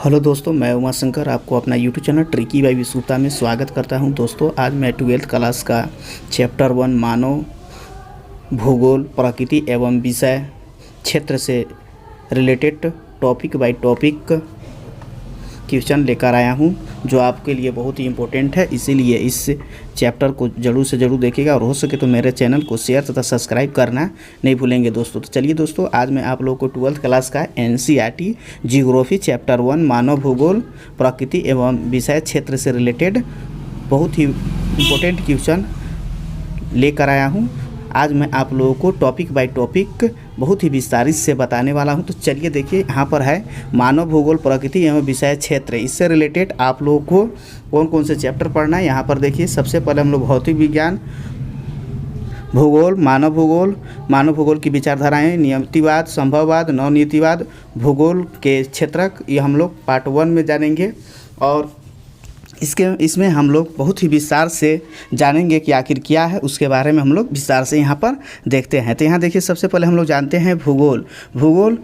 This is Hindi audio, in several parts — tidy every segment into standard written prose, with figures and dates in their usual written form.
हेलो दोस्तों, मैं उमा शंकर आपको अपना यूट्यूब चैनल ट्रिकी बाई विश्वता में स्वागत करता हूं। दोस्तों, आज मैं 12th क्लास का चैप्टर 1 मानव भूगोल प्रकृति एवं विषय क्षेत्र से related topic by topic question लेकर आया हूं, जो आपके लिए बहुत ही इम्पोर्टेंट है। इसीलिए इस चैप्टर को ज़रूर से ज़रूर देखिएगा और हो सके तो मेरे चैनल को शेयर तथा सब्सक्राइब करना नहीं भूलेंगे दोस्तों। तो चलिए दोस्तों, आज मैं आप लोगों को 12th क्लास का NCERT जियोग्राफी चैप्टर 1 मानव भूगोल प्रकृति एवं विषय क्षेत्र से रिलेटेड बहुत ही इम्पोर्टेंट क्वेश्चन लेकर आया हूँ। आज मैं आप लोगों को टॉपिक बाय टॉपिक बहुत ही विस्तारित से बताने वाला हूं। तो चलिए देखिए, यहाँ पर है मानव भूगोल प्रकृति एवं विषय क्षेत्र। इससे रिलेटेड आप लोगों को कौन कौन से चैप्टर पढ़ना है, यहाँ पर देखिए। सबसे पहले हम लोग भौतिक विज्ञान, भूगोल, मानव भूगोल की विचारधाराएं, नियतिवाद, संभववाद, नवनीतिवाद, भूगोल के क्षेत्रक, ये हम लोग पार्ट 1 में जानेंगे। और इसमें हम लोग बहुत ही विस्तार से जानेंगे कि आखिर क्या है, उसके बारे में हम लोग विस्तार से यहाँ पर देखते हैं। तो यहाँ देखिए, सबसे पहले हम लोग जानते हैं भूगोल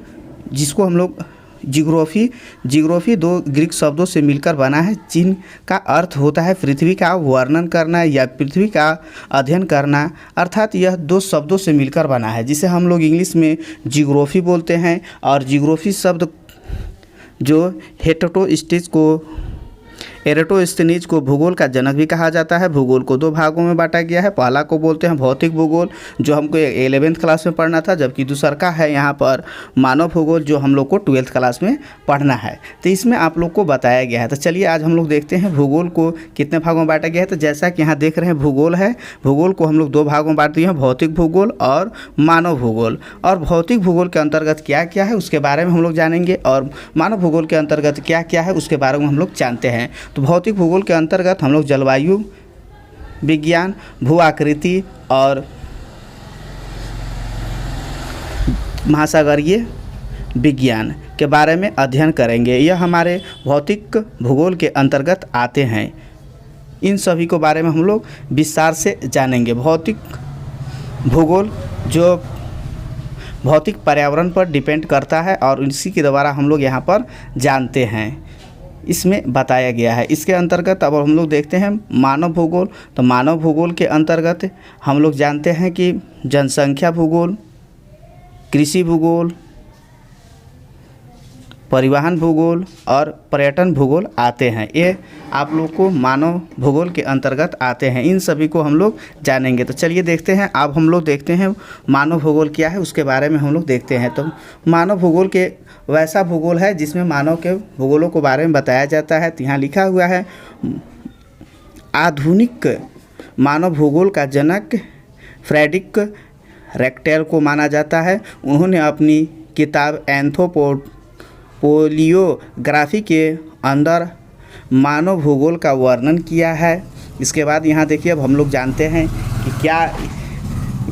जिसको हम लोग जियोग्राफी 2 ग्रीक शब्दों से मिलकर बना है, जिनका अर्थ होता है पृथ्वी का वर्णन करना या पृथ्वी का अध्ययन करना। अर्थात यह 2 शब्दों से मिलकर बना है, जिसे हम लोग इंग्लिश में जियोग्राफी बोलते हैं। और जियोग्राफी शब्द जो एरेटोस्थिनीज को भूगोल का जनक भी कहा जाता है। भूगोल को 2 भागों में बांटा गया है। पहला को बोलते हैं भौतिक भूगोल, जो हमको 11th क्लास में पढ़ना था, जबकि दूसरा का है यहाँ पर मानव भूगोल, जो हम लोग को 12th क्लास में पढ़ना है। तो इसमें आप लोग को बताया गया है। तो चलिए आज हम लोग देखते हैं भूगोल को कितने भागों में बांटा गया है। तो जैसा कि यहाँ देख रहे हैं भूगोल है, भूगोल को हम लोग 2 भागों में बांट दिए हैं, भौतिक भूगोल और मानव भूगोल। और भौतिक भूगोल के अंतर्गत क्या क्या है उसके बारे में हम लोग जानेंगे, और मानव भूगोल के अंतर्गत क्या क्या है उसके बारे में हम लोग जानते हैं। तो भौतिक भूगोल के अंतर्गत हम लोग जलवायु विज्ञान, भू आकृति और महासागरीय विज्ञान के बारे में अध्ययन करेंगे। यह हमारे भौतिक भूगोल के अंतर्गत आते हैं। इन सभी को बारे में हम लोग विस्तार से जानेंगे। भौतिक भूगोल जो भौतिक पर्यावरण पर डिपेंड करता है और इसी के द्वारा हम लोग यहाँ पर जानते हैं, इसमें बताया गया है। इसके अंतर्गत अब हम लोग देखते हैं मानव भूगोल। तो मानव भूगोल के अंतर्गत हम लोग जानते हैं कि जनसंख्या भूगोल, कृषि भूगोल, परिवहन भूगोल और पर्यटन भूगोल आते हैं। ये आप लोग को मानव भूगोल के अंतर्गत आते हैं। इन सभी को हम लोग जानेंगे। तो चलिए देखते हैं। अब हम लोग देखते हैं मानव भूगोल क्या है, उसके बारे में हम लोग देखते हैं। तो मानव भूगोल के वैसा भूगोल है जिसमें मानव के भूगोलों के बारे में बताया जाता है। तो यहाँ लिखा हुआ है, आधुनिक मानव भूगोल का जनक फ्रेडरिक रेक्टेल को माना जाता है। उन्होंने अपनी किताब एंथ्रोपोलियोग्राफी के अंदर मानव भूगोल का वर्णन किया है। इसके बाद यहाँ देखिए, अब हम लोग जानते हैं कि क्या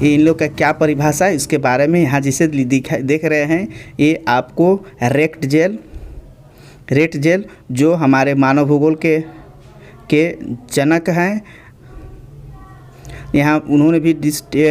इन लोग का क्या परिभाषा है। इसके बारे में यहाँ जिसे देख रहे हैं, ये आपको रेक्टेल जो हमारे मानव भूगोल के जनक हैं, यहाँ उन्होंने भी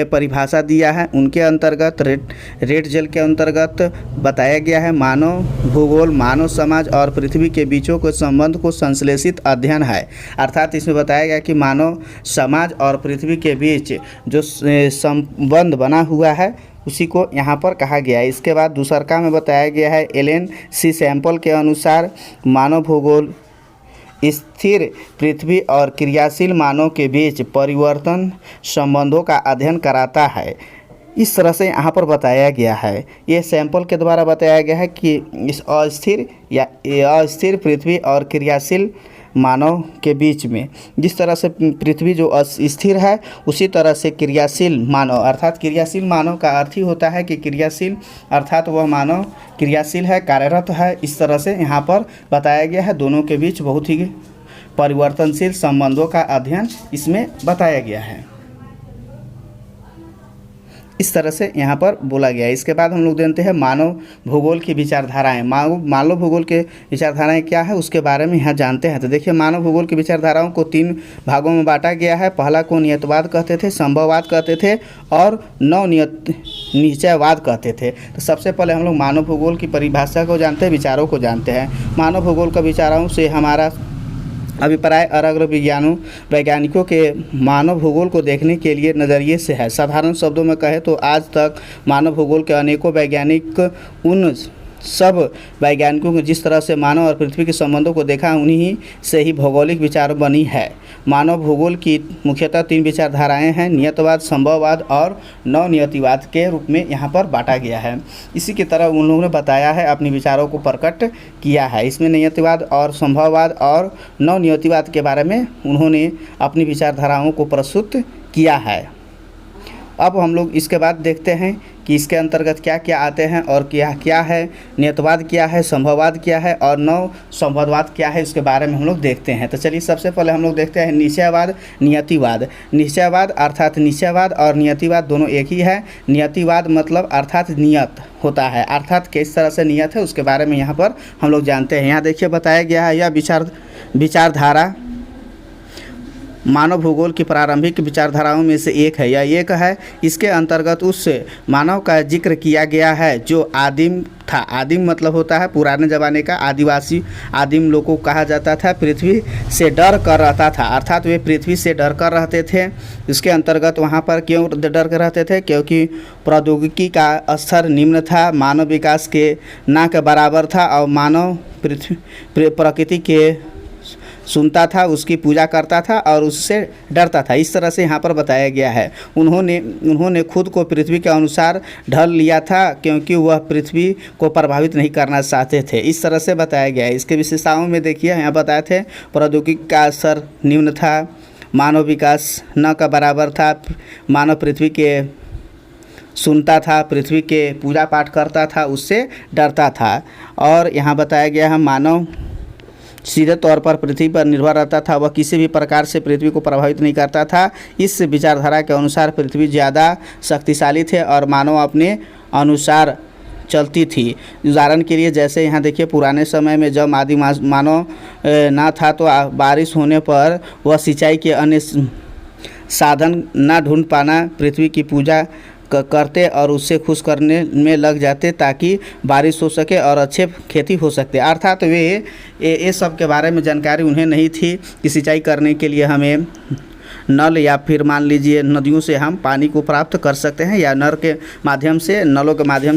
परिभाषा दिया है। उनके अंतर्गत रेक्टेल के अंतर्गत बताया गया है, मानव भूगोल मानव समाज और पृथ्वी के बीचों के संबंध को संश्लेषित अध्ययन है। अर्थात इसमें बताया गया कि मानव समाज और पृथ्वी के बीच जो संबंध बना हुआ है उसी को यहाँ पर कहा गया है। इसके बाद दूसरा में बताया गया है, एलन सी सैंपल के अनुसार मानव भूगोल स्थिर पृथ्वी और क्रियाशील मानव के बीच परिवर्तन संबंधों का अध्ययन कराता है। इस तरह से यहाँ पर बताया गया है। ये सैंपल के द्वारा बताया गया है कि इस अस्थिर पृथ्वी और क्रियाशील मानव के बीच में, जिस तरह से पृथ्वी जो स्थिर है उसी तरह से क्रियाशील मानव, अर्थात क्रियाशील मानव का अर्थ ही होता है कि क्रियाशील अर्थात वह मानव क्रियाशील है, कार्यरत है। इस तरह से यहाँ पर बताया गया है। दोनों के बीच बहुत ही परिवर्तनशील संबंधों का अध्ययन इसमें बताया गया है। इस तरह से यहाँ पर बोला गया है। इसके बाद हम लोग जानते हैं मानव भूगोल की विचारधाराएं। मानव भूगोल के विचारधाराएं क्या है उसके बारे में यहाँ जानते हैं। तो देखिए, मानव भूगोल की विचारधाराओं को 3 भागों में बांटा गया है। पहला को नियतवाद कहते थे, संभववाद कहते थे और निश्चयवाद कहते थे। तो सबसे पहले हम लोग मानव भूगोल की परिभाषा को जानते हैं, विचारों को जानते हैं। मानव भूगोल का विचारों से हमारा अभिप्राय अलग अलग वैज्ञानिकों के मानव भूगोल को देखने के लिए नज़रिए से है। साधारण शब्दों में कहें तो आज तक मानव भूगोल के अनेकों वैज्ञानिक उन सब वैज्ञानिकों ने जिस तरह से मानव और पृथ्वी के संबंधों को देखा, उन्हीं से ही भौगोलिक विचार बनी है। मानव भूगोल की मुख्यतः 3 विचारधाराएं हैं, नियतवाद, संभववाद और नवनियतिवाद के रूप में यहाँ पर बांटा गया है। इसी की तरह उन लोगों ने बताया है, अपने विचारों को प्रकट किया है। इसमें नियतिवाद और संभववाद और नवनियतिवाद के बारे में उन्होंने अपनी विचारधाराओं को प्रस्तुत किया है। अब हम लोग इसके बाद देखते हैं कि इसके अंतर्गत क्या क्या आते हैं और क्या क्या है, नियतवाद क्या है, संभववाद क्या है और नव संभववाद क्या है, इसके बारे में हम लोग देखते हैं। तो चलिए सबसे पहले हम लोग देखते हैं निश्चयवाद, नियतिवाद। निश्चयवाद अर्थात निश्चयवाद और नियतिवाद दोनों एक ही है। नियतिवाद मतलब अर्थात नियत होता है, अर्थात किस तरह से नियत है उसके बारे में यहाँ पर हम लोग जानते हैं। यहाँ देखिए बताया गया है, यह विचारधारा मानव भूगोल की प्रारंभिक विचारधाराओं में से एक है। यह एक है, इसके अंतर्गत उस मानव का जिक्र किया गया है जो आदिम था। आदिम मतलब होता है पुराने ज़माने का, आदिवासी आदिम लोगों को कहा जाता था। पृथ्वी से डर कर रहता था, अर्थात वे पृथ्वी से डर कर रहते थे। इसके अंतर्गत वहाँ पर क्यों डर कर रहते थे? क्योंकि प्रौद्योगिकी का स्तर निम्न था, मानव विकास के ना के बराबर था और मानव प्रकृति के सुनता था, उसकी पूजा करता था और उससे डरता था। इस तरह से यहाँ पर बताया गया है। उन्होंने खुद को पृथ्वी के अनुसार ढल लिया था क्योंकि वह पृथ्वी को प्रभावित नहीं करना चाहते थे। इस तरह से बताया गया है। इसके विशेषताओं में देखिए यहाँ बताए थे, प्रौद्योगिकी का स्तर निम्न था, मानव विकास न का बराबर था, मानव पृथ्वी के सुनता था, पृथ्वी के पूजा पाठ करता था, उससे डरता था। और यहाँ बताया गया है, मानव सीधे तौर पर पृथ्वी पर निर्भर रहता था, वह किसी भी प्रकार से पृथ्वी को प्रभावित नहीं करता था। इस विचारधारा के अनुसार पृथ्वी ज़्यादा शक्तिशाली थे और मानव अपने अनुसार चलती थी। उदाहरण के लिए जैसे यहाँ देखिए, पुराने समय में जब आदि मानव ना था तो बारिश होने पर वह सिंचाई के अन्य साधन ना ढूंढ पाना पृथ्वी की पूजा करते और उससे खुश करने में लग जाते ताकि बारिश हो सके और अच्छे खेती हो सकते। अर्थात वे ये सब के बारे में जानकारी उन्हें नहीं थी कि सिंचाई करने के लिए हमें नल या फिर मान लीजिए नदियों से हम पानी को प्राप्त कर सकते हैं या नलों के माध्यम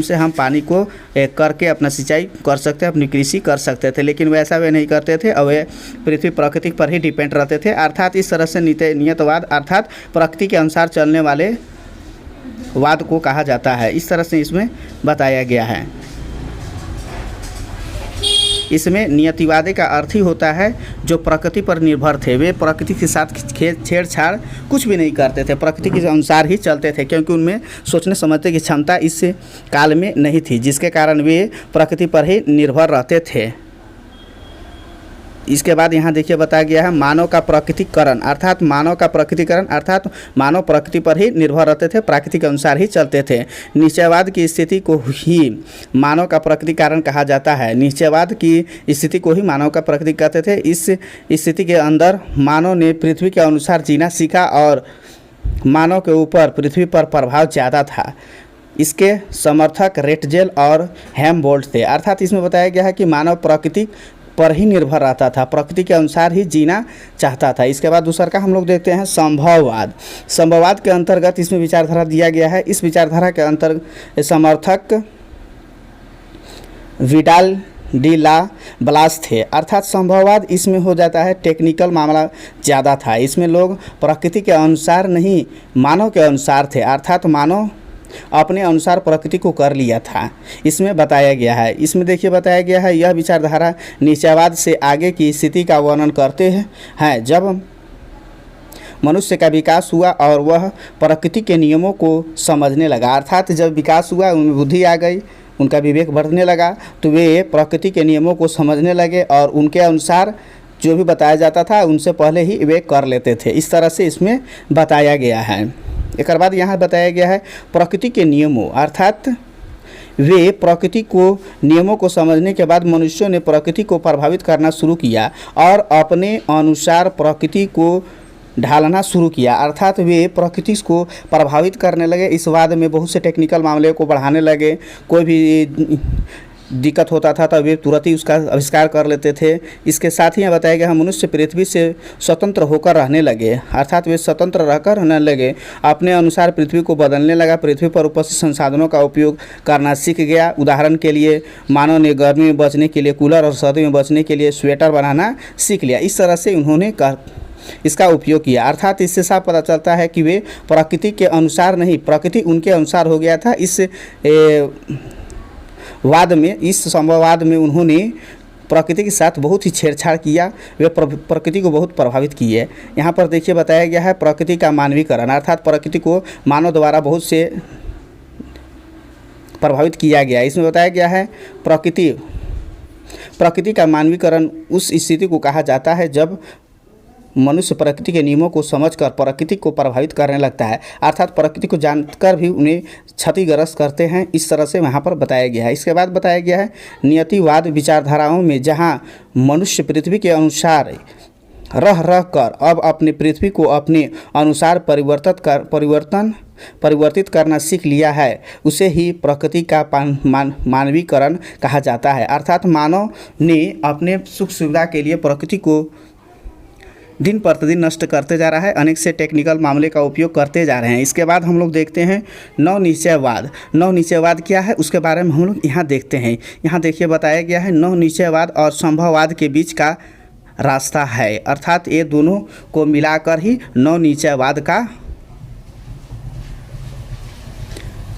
से हम पानी को करके अपना सिंचाई कर सकते हैं, अपनी कृषि कर सकते थे। लेकिन वैसा वे नहीं करते थे और वे पृथ्वी प्रकृति पर ही डिपेंड रहते थे। अर्थात इस तरह से नियतवाद अर्थात प्रकृति के अनुसार चलने वाले वाद को कहा जाता है। इस तरह से इसमें बताया गया है। इसमें नियतिवादी का अर्थ ही होता है जो प्रकृति पर निर्भर थे। वे प्रकृति के साथ छेड़छाड़ कुछ भी नहीं करते थे, प्रकृति के अनुसार ही चलते थे क्योंकि उनमें सोचने समझने की क्षमता इस काल में नहीं थी, जिसके कारण वे प्रकृति पर ही निर्भर रहते थे। इसके बाद यहाँ देखिए बताया गया है, मानव का प्रकृतिकरण अर्थात मानव प्रकृति पर ही निर्भर रहते थे, प्रकृति के अनुसार ही चलते थे। निश्चयवाद की स्थिति को ही मानव का प्रकृतिकरण कहा जाता है। निश्चयवाद की स्थिति को ही मानव का प्रकृति कहते थे। इस स्थिति के अंदर मानव ने पृथ्वी के अनुसार जीना सीखा और मानव के ऊपर पृथ्वी पर प्रभाव ज़्यादा था। इसके समर्थक रेटजेल और हेमबोल्ट थे। अर्थात इसमें बताया गया है कि मानव प्रकृति पर ही निर्भर रहता था, प्रकृति के अनुसार ही जीना चाहता था। इसके बाद दूसरा का हम लोग देखते हैं संभववाद। संभववाद के अंतर्गत इसमें विचारधारा दिया गया है। इस विचारधारा के अंतर्गत समर्थक विडाल डी ला ब्लास थे। अर्थात संभववाद इसमें हो जाता है टेक्निकल मामला ज़्यादा था। इसमें लोग प्रकृति के अनुसार नहीं मानव के अनुसार थे, अर्थात मानव अपने अनुसार प्रकृति को कर लिया था। इसमें बताया गया है। इसमें देखिए बताया गया है, यह विचारधारा निश्चयवाद से आगे की स्थिति का वर्णन करते हैं जब मनुष्य का विकास हुआ और वह प्रकृति के नियमों को समझने लगा। अर्थात जब विकास हुआ, उनमें बुद्धि आ गई, उनका विवेक बढ़ने लगा तो वे प्रकृति के नियमों को समझने लगे और उनके अनुसार जो भी बताया जाता था उनसे पहले ही वे कर लेते थे। इस तरह से इसमें बताया गया है। एक बाद यहाँ बताया गया है प्रकृति के नियमों, अर्थात वे प्रकृति को नियमों को समझने के बाद मनुष्यों ने प्रकृति को प्रभावित करना शुरू किया और अपने अनुसार प्रकृति को ढालना शुरू किया। अर्थात वे प्रकृति को प्रभावित करने लगे। इस वाद में बहुत से टेक्निकल मामले को बढ़ाने लगे। कोई भी दिक्कत होता था तो वे तुरंत ही उसका आविष्कार कर लेते थे। इसके साथ ही यह बताया गया मनुष्य पृथ्वी से स्वतंत्र होकर रहने लगे, अर्थात वे स्वतंत्र रहकर रहने लगे, अपने अनुसार पृथ्वी को बदलने लगा, पृथ्वी पर उपस्थित संसाधनों का उपयोग करना सीख गया। उदाहरण के लिए मानव ने गर्मी में बचने के लिए कूलर और सर्दी में बचने के लिए स्वेटर बनाना सीख लिया। इस तरह से उन्होंने इसका उपयोग किया। अर्थात इससे साफ पता चलता है कि वे प्रकृति के अनुसार नहीं, प्रकृति उनके अनुसार हो गया था। इस संभववाद में उन्होंने प्रकृति के साथ बहुत ही छेड़छाड़ किया, वे प्रकृति को बहुत प्रभावित किए। यहाँ पर देखिए बताया गया है प्रकृति का मानवीकरण, अर्थात प्रकृति को मानव द्वारा बहुत से प्रभावित किया गया। इसमें बताया गया है प्रकृति का मानवीकरण उस स्थिति को कहा जाता है जब मनुष्य प्रकृति के नियमों को समझकर प्रकृति को प्रभावित करने लगता है, अर्थात प्रकृति को जानकर भी उन्हें क्षतिग्रस्त करते हैं। इस तरह से वहाँ पर बताया गया है। इसके बाद बताया गया है नियतिवाद विचारधाराओं में, जहाँ मनुष्य पृथ्वी के अनुसार रह कर अब अपने पृथ्वी को अपने अनुसार परिवर्तित करना सीख लिया है, उसे ही प्रकृति का मानवीकरण कहा जाता है। अर्थात मानव ने अपने सुख सुविधा के लिए प्रकृति को दिन प्रतिदिन नष्ट करते जा रहा है, अनेक से टेक्निकल मामले का उपयोग करते जा रहे हैं। इसके बाद हम लोग देखते हैं नवनिश्चयवाद। नवनिश्चयवाद क्या है उसके बारे में हम लोग यहाँ देखते हैं। यहाँ देखिए बताया गया है नवनिश्चयवाद और संभववाद के बीच का रास्ता है, अर्थात ये दोनों को मिलाकर ही नवनिश्चयवाद का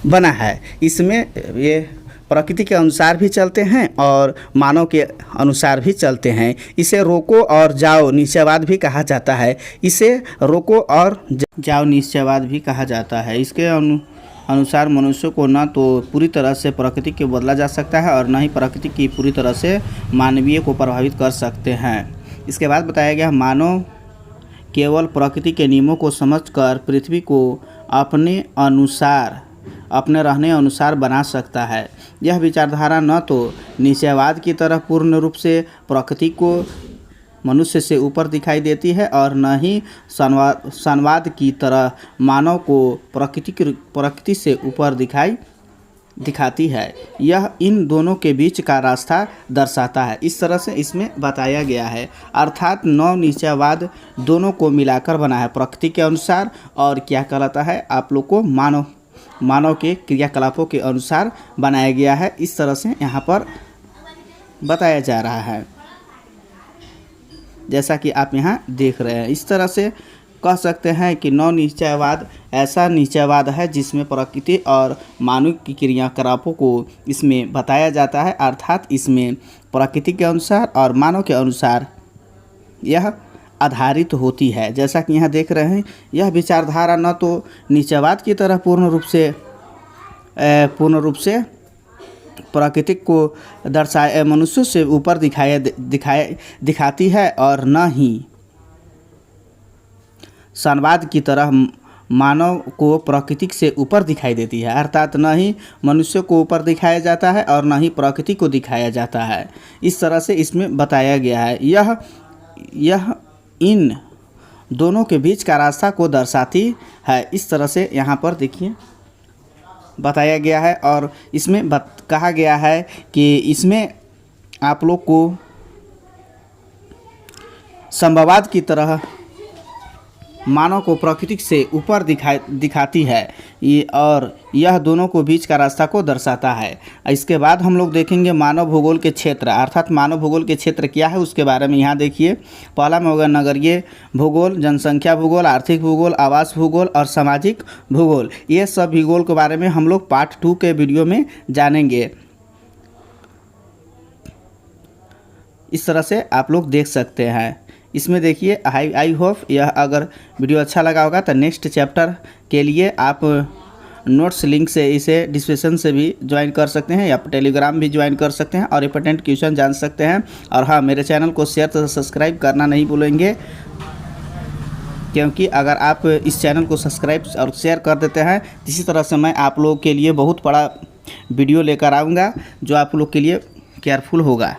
बना है। इसमें ये प्रकृति के अनुसार भी चलते हैं और मानव के अनुसार भी चलते हैं। इसे रोको और जाओ निश्चयवाद भी कहा जाता है। इसे रोको और जाओ निश्चयवाद भी कहा जाता है। इसके अनुसार मनुष्य को न तो पूरी तरह से प्रकृति को बदला जा सकता है और न ही प्रकृति की पूरी तरह से मानवीय को प्रभावित कर सकते हैं। इसके बाद बताया गया मानव केवल प्रकृति के नियमों को समझकर पृथ्वी को अपने अनुसार, अपने रहने अनुसार बना सकता है। यह विचारधारा न तो निश्चयवाद की तरह पूर्ण रूप से प्रकृति को मनुष्य से ऊपर दिखाई देती है और न ही संवाद की तरह मानव को प्रकृति से ऊपर दिखाती है। यह इन दोनों के बीच का रास्ता दर्शाता है। इस तरह से इसमें बताया गया है, अर्थात नवनिश्चयवाद दोनों को मिलाकर बना है, प्रकृति के अनुसार और क्या कहलाता है आप लोग को मानव के क्रियाकलापों के अनुसार बनाया गया है। इस तरह से यहाँ पर बताया जा रहा है, जैसा कि आप यहाँ देख रहे हैं। इस तरह से कह सकते हैं कि नवनिश्चयवाद ऐसा निश्चयवाद है जिसमें प्रकृति और मानव की क्रियाकलापों को इसमें बताया जाता है, अर्थात इसमें प्रकृति के अनुसार और मानव के अनुसार यह आधारित होती है। जैसा कि यहाँ देख रहे हैं यह विचारधारा न तो निश्चयवाद की तरह पूर्ण रूप से प्राकृतिक को दर्शाए मनुष्य से ऊपर दिखाती है और न ही संवाद की तरह मानव को प्रकृति से ऊपर दिखाई देती है, अर्थात न ही मनुष्य को ऊपर दिखाया जाता है और न ही प्रकृति को दिखाया जाता है। इस तरह से इसमें बताया गया है। यह इन दोनों के बीच का रास्ता को दर्शाती है। इस तरह से यहाँ पर देखिए बताया गया है और इसमें कहा गया है कि इसमें आप लोग को संभववाद की तरह मानव को प्रकृति से ऊपर दिखाती है और यह दोनों को बीच का रास्ता को दर्शाता है। इसके बाद हम लोग देखेंगे मानव भूगोल के क्षेत्र, अर्थात मानव भूगोल के क्षेत्र क्या है उसके बारे में। यहाँ देखिए पहला में होगा नगरीय भूगोल, जनसंख्या भूगोल, आर्थिक भूगोल, आवास भूगोल और सामाजिक भूगोल। ये सब भूगोल के बारे में हम लोग पार्ट 2 के वीडियो में जानेंगे। इस तरह से आप लोग देख सकते हैं। इसमें देखिए आई होप यह अगर वीडियो अच्छा लगा होगा तो नेक्स्ट चैप्टर के लिए आप नोट्स लिंक से इसे डिस्क्रिप्शन से भी ज्वाइन कर सकते हैं या टेलीग्राम भी ज्वाइन कर सकते हैं और इंपॉर्टेंट क्वेश्चन जान सकते हैं। और हाँ, मेरे चैनल को शेयर तथा सब्सक्राइब करना नहीं भूलेंगे। क्योंकि अगर आप इस चैनल को सब्सक्राइब और शेयर कर देते हैं, इसी तरह से मैं आप लोगों के लिए बहुत बड़ा वीडियो लेकर आऊँगा जो आप लोग के लिए केयरफुल होगा।